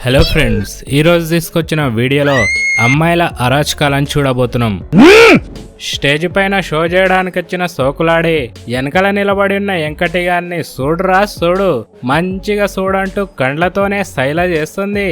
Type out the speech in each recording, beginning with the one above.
Hello friends, ఈరోజు తీసుకొచ్చిన వీడియోలో అమ్మాయిల అరాచకాలను చూడబోతున్నాం. స్టేజ్ పైన షో చేయడానికి వచ్చిన సోకులాడి వెనకల నిలబడి ఉన్న వెంకటి గారిని చూడురా చూడు, మంచిగా చూడంటూ కండ్లతోనే శైల చేస్తుంది.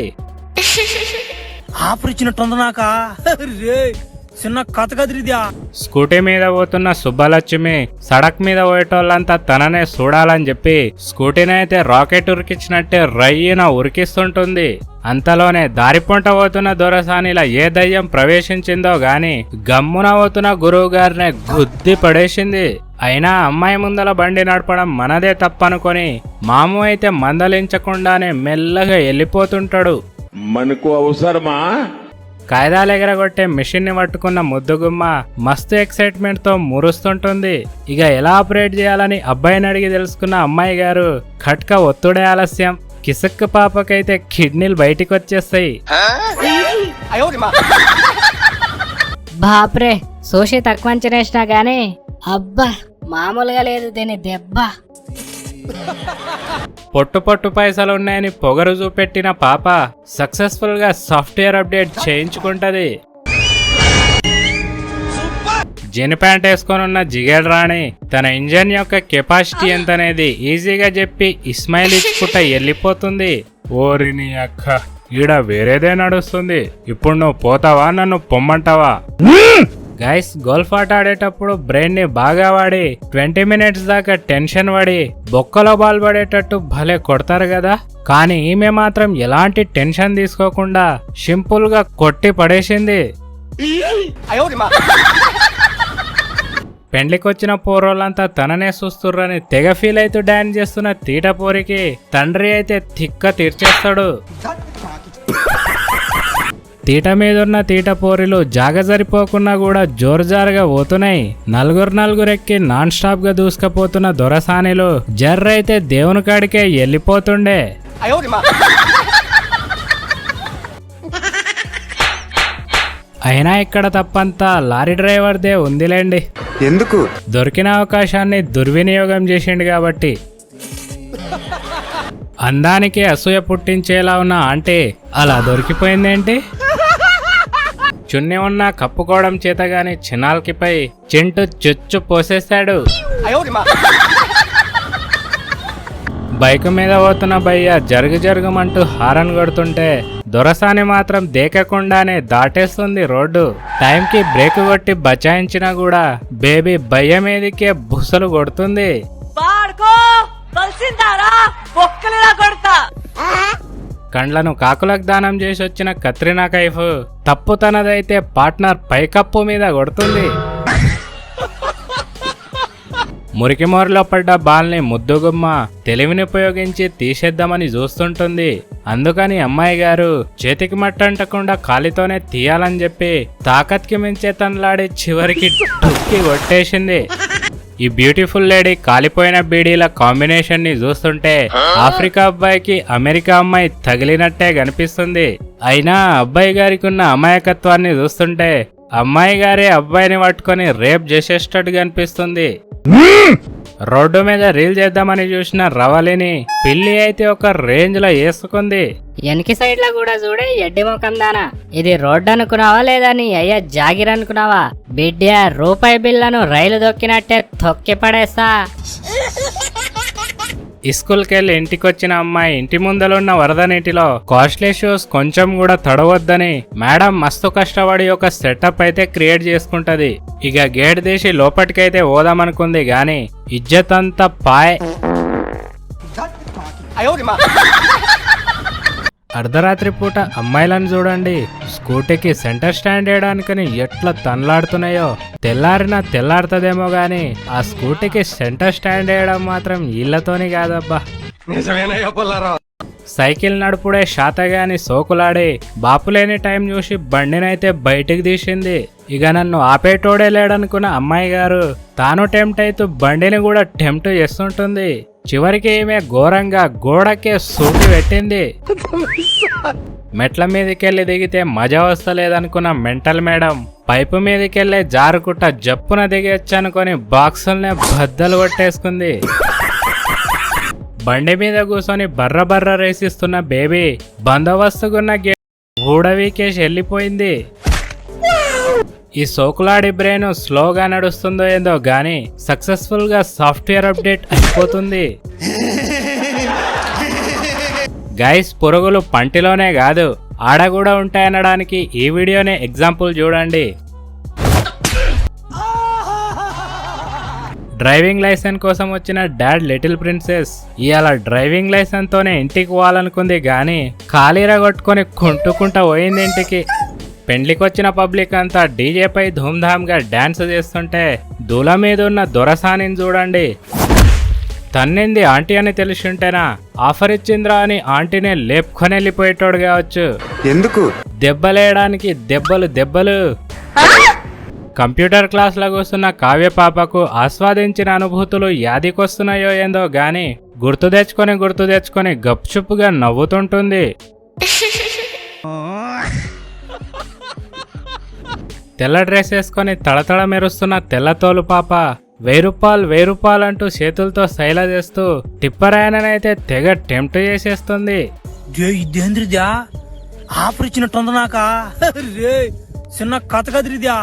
చిన్న కథ కదిరిద్యా. స్కూటీ మీద పోతున్న సుబ్బలక్ష్మి సడక్ మీద పోయేటోళ్ళంతా తననే చూడాలని చెప్పి స్కూటీని అయితే రాకెట్ ఉరికిచ్చినట్టే రయ్యిన ఉరికిస్తుంటుంది. అంతలోనే దారిపొంట పోతున్న దొరసానిలా ఏ దయ్యం ప్రవేశించిందో గాని గమ్మున పోతున్న గురువు గారినే గుద్ది పడేసింది. అయినా అమ్మాయి ముందల బండి నడపడం మనదే తప్పనుకొని మాము అయితే మందలించకుండానే మెల్లగా వెళ్ళిపోతుంటాడు. మనకు అవసరమా? కాయిదాలు ఎగరగొట్టే మిషన్ ని పట్టుకున్న ముద్దుగుమ్మ మస్తు ఎక్సైట్మెంట్ తో మురుస్తుంటుంది. ఇక ఎలా ఆపరేట్ చేయాలని అబ్బాయిని అడిగి తెలుసుకున్న అమ్మాయి గారు ఖట్క ఒత్తుడే ఆలస్యం. కిసక్కు పాపకైతే కిడ్నీలు బయటికి వచ్చేస్తాయి. బాప్రే, సోషి తక్కువ అంచనేసినా గానీ అబ్బా మామూలుగా లేదు దీని దెబ్బ. పొట్టు పొట్టు పైసలు ఉన్నాయని పొగరు చూపెట్టిన పాప సక్సెస్ఫుల్ గా సాఫ్ట్వేర్ అప్డేట్ చేయించుకుంటది. జీన్ ప్యాంట్ వేసుకొని ఉన్న జిగేల్ రాణి తన ఇంజన్ యొక్క కెపాసిటీ ఎంతనేది ఈజీగా చెప్పి ఇస్మాయిల్ ఇచ్చుకుంటా వెళ్ళిపోతుంది. ఓరిని అక్క, ఈడ వేరేదే నడుస్తుంది. ఇప్పుడు నువ్వు పోతావా, నన్ను పొమ్మంటావా? గైస్, గోల్ఫ్ ఆట ఆడేటప్పుడు బ్రెయిన్ ని బాగా వాడి 20 మినిట్స్ దాకా టెన్షన్ పడి బొక్కలో బాల్ పడేటట్టు భలే కొడతారు కదా. కానీ ఈమె మాత్రం ఎలాంటి టెన్షన్ తీసుకోకుండా సింపుల్ గా కొట్టి పడేసింది. పెండ్లికొచ్చిన పోరోళ్ళంతా తననే చూస్తుర్రని తెగ ఫీల్ అవుతూ డాన్స్ చేస్తున్న తీట పోరికి తండ్రి అయితే తిక్క తీర్చేస్తాడు. తీట మీదున్న తీట పోరిలు జాగ సరిపోకున్నా కూడా జోరుజారుగా పోతున్నాయి. నలుగురెక్కి నాన్ స్టాప్ గా దూసుకపోతున్న దొరసానిలు జర్రైతే దేవుని కాడికే వెళ్ళిపోతుండే. అయినా ఇక్కడ తప్పంతా లారీ డ్రైవర్దే ఉందిలేండి. ఎందుకు దొరికిన అవకాశాన్ని దుర్వినియోగం చేసిండు కాబట్టి. అందానికి అసూయ పుట్టించేలా ఉన్న అంటే అలా దొరికిపోయిందేంటి? చున్ని ఉన్న కప్పుకోవడం చేతగాని చిన్నాల్కిపై చింటూ చుచ్చు పోసేస్తాడు. బైక్ మీద పోతున్న భయ్య జరుగుమంటూ హారన్ కొడుతుంటే దొరసాని మాత్రం దేకకుండానే దాటేస్తుంది రోడ్డు. టైంకి బ్రేక్ కొట్టి బచాయించినా కూడా బేబీ భయ్య మీదకే బుసలు కొడుతుంది. కండ్లను కాకులకు దానం చేసి వచ్చిన కత్రినా కైఫ్ తప్పు తనదైతే పార్ట్నర్ పైకప్పు మీద కొడుతుంది. మురికిమోరిలో పడ్డ బాల్ని ముద్దుగుమ్మ తెలివిని ఉపయోగించి తీసేద్దామని చూస్తుంటుంది. అందుకని అమ్మాయి గారు చేతికి మట్టంటకుండా కాలితోనే తీయాలని చెప్పి తాకత్కి మించే తనలాడి చివరికి టుక్కి కొట్టేసింది. ఈ బ్యూటిఫుల్ లేడీ కాలిపోయిన బీడీల కాంబినేషన్ ని చూస్తుంటే ఆఫ్రికా అబ్బాయికి అమెరికా అమ్మాయి తగిలినట్టే కనిపిస్తుంది. అయినా అబ్బాయి గారికి ఉన్న అమాయకత్వాన్ని చూస్తుంటే అమ్మాయి గారే అబ్బాయిని పట్టుకొని రేప్ చేసేటట్టు కనిపిస్తుంది. రోడ్డు మీద రీల్ చేద్దామని చూసిన రవలిని పిల్లి అయితే ఒక రేంజ్ లో వేసుకుంది. వెనక సైడ్ లో కూడా చూడే ఎడ్డి ముఖం దానా, ఇది రోడ్డు అనుకున్నావా లేదా నీ అయ్యా జాగిర్ అనుకున్నావా? బిడ్డ రూపాయి బిల్లను రైలు దొక్కినట్టే తొక్కి పడేస్తా. స్కూల్కి వెళ్ళి ఇంటికొచ్చిన అమ్మాయి ఇంటి ముందలున్న వరద నీటిలో కాస్ట్లీ షూస్ కొంచెం కూడా తడవద్దని మేడం మస్తు కష్టపడి ఒక సెటప్ అయితే క్రియేట్ చేసుకుంటది. ఇక గేట్ తీసి లోపటికైతే పోదామనుకుంది గాని ఇజ్జత్ అంతా పాయ్. అర్ధరాత్రి పూట అమ్మాయిలను చూడండి, స్కూటీకి సెంటర్ స్టాండ్ వేయడానికని ఎట్లా తనలాడుతున్నాయో. తెల్లారుతదేమో గాని ఆ స్కూటీకి సెంటర్ స్టాండ్ వేయడం మాత్రం ఇళ్లతోని కాదబ్బా. సైకిల్ నడుపుడే శాతగాని సోకులాడి బాపులేని టైం చూసి బండినైతే బయటికి తీసింది. ఇక నన్ను ఆపేటోడే లేడనుకున్న అమ్మాయి గారు తాను టెంప్ట్ అవుతూ బండిని కూడా టెంప్ట్ చేస్తుంటుంది. చివరికి ఈమె ఘోరంగా గోడకే సూటి పెట్టింది. మెట్ల మీదకెళ్ళి దిగితే మజా వస్తలేదనుకున్న మెంటల్ మేడం పైపు మీదకెళ్ళే జారుకుట్ట జప్పున దిగొచ్చనుకొని బాక్సుల్నే బద్దలు కొట్టేసుకుంది. బండి మీద కూర్చొని బర్ర బర్ర రేసిస్తున్న బేబీ బందోబస్తుకున్న గేట్ ఊడవీకేసి వెళ్ళిపోయింది. ఈ సోకులాడి బ్రెయిన్ స్లోగా నడుస్తుందో ఏందో గానీ సక్సెస్ఫుల్ గా సాఫ్ట్వేర్ అప్డేట్ అయిపోతుంది. గైస్, పురుగులు పంటిలోనే కాదు ఆడ కూడా ఉంటాయనడానికి ఈ వీడియోనే ఎగ్జాంపుల్ చూడండి. డ్రైవింగ్ లైసెన్స్ కోసం వచ్చిన డాడ్ లిటిల్ ప్రిన్సెస్ ఇవాళ డ్రైవింగ్ లైసెన్స్ తోనే ఇంటికి పోవాలనుకుంది గాని ఖాళీరా కొట్టుకొని కుంటుకుంటా పోయింది ఇంటికి. పెండ్లికొచ్చిన పబ్లిక్ అంతా డీజేపై ధూమ్ధామ్గా డాన్స్ చేస్తుంటే దూల మీద ఉన్న దొరసానిని చూడండి. తన్నింది ఆంటీ అని తెలిసింటేనా ఆఫర్ ఇచ్చింద్రా అని ఆంటీనే లేపుకొని వెళ్ళిపోయేటోడు కావచ్చు. ఎందుకు దెబ్బలేయడానికి దెబ్బలు. కంప్యూటర్ క్లాస్లో కూర్చున్న కావ్య పాపకు ఆస్వాదించిన అనుభూతులు యాదికొస్తున్నాయో ఏందో గాని గుర్తు తెచ్చుకొని గప్చుప్పుగా నవ్వుతుంటుంది. తెల్ల డ్రెస్ వేసుకొని తళతళ మెరుస్తున్న తెల్లతోలు పాప 1000 రూపాయలు అంటూ చేతులతో శైల చేస్తూ టిప్పరాయననైతే తెగ టెంప్ట్ చేసేస్తుంది. ఇదేంద్రిద్యా ఆఫర్ ఇచ్చినట్టుంది నాకా రే చిన్న కథ కదిరిద్యా.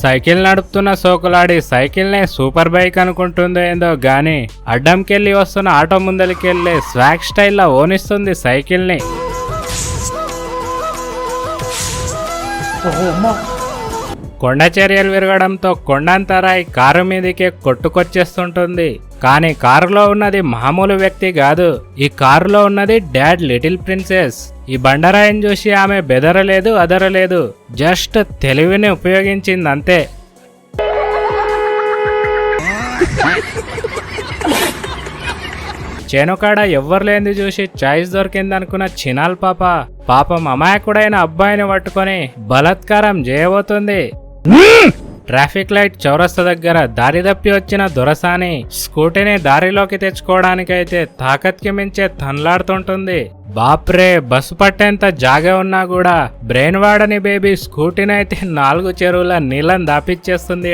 సైకిల్ నడుపుతున్న సోకులాడి సైకిల్నే సూపర్ బైక్ అనుకుంటుందో ఏందో గాని అడ్డంకెళ్ళి వస్తున్న ఆటో ముందలికెళ్ళి స్వాగ్ స్టైల్లో ఓనిస్తుంది సైకిల్ని. కొండ చర్యలు విరగడంతో కొండంతరాయి కారు మీదకే కొట్టుకొచ్చేస్తుంటుంది. కానీ కారులో ఉన్నది మామూలు వ్యక్తి కాదు, ఈ కారులో ఉన్నది డాడ్ లిటిల్ ప్రిన్సెస్. ఈ బండరాయిని చూసి ఆమె బెదరలేదు అదరలేదు, జస్ట్ తెలివిని ఉపయోగించింది అంతే. చేనుకాడ ఎవ్వరు లేనిది చూసి చాయిస్ దొరికిందనుకున్న చినాల్ పాపం అమాయకుడైన అబ్బాయిని పట్టుకొని బలాత్కారం చేయబోతుంది. ట్రాఫిక్ లైట్ చౌరస్తా దగ్గర దారి తప్పి వచ్చిన దొరసాని స్కూటీని దారిలోకి తెచ్చుకోవడానికైతే తాకత్కి మించే తన్లాడుతుంటుంది. బాప్రే, బస్సు పట్టేంత జాగా ఉన్నా కూడా బ్రెయిన్ వాడని బేబీ స్కూటీనైతే 4 చెరువుల నీళ్ళని దాపిచ్చేస్తుంది.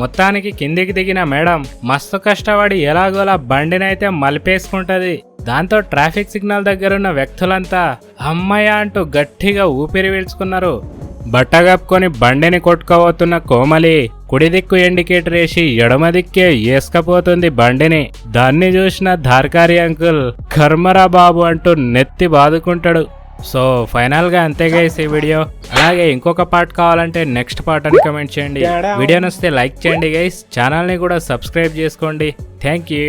మొత్తానికి కిందికి దిగిన మేడం మస్తు కష్టపడి ఎలాగోలా బండినైతే మలిపేసుకుంటది. దాంతో ట్రాఫిక్ సిగ్నల్ దగ్గరున్న వ్యక్తులంతా అమ్మయ్య అంటూ గట్టిగా ఊపిరి పీల్చుకున్నారు. బట్టగప్పుకొని బండిని కొట్టుకోబోతున్న కోమలి కుడి దిక్కు ఇండికేటర్ వేసి ఎడమ దిక్కే వేసుకపోతుంది బండిని. దాన్ని చూసిన ధార్కారి అంకుల్ కర్మరా బాబు అంటూ నెత్తి బాదుకుంటాడు. సో ఫైనల్ గా అంతే గైస్ ఈ వీడియో. అలాగే ఇంకొక పార్ట్ కావాలంటే నెక్స్ట్ పార్ట్ అని కమెంట్ చేయండి. వీడియో నచ్చితే లైక్ చేయండి గైస్, ఛానల్ ని కూడా సబ్స్క్రైబ్ చేసుకోండి. Thank you.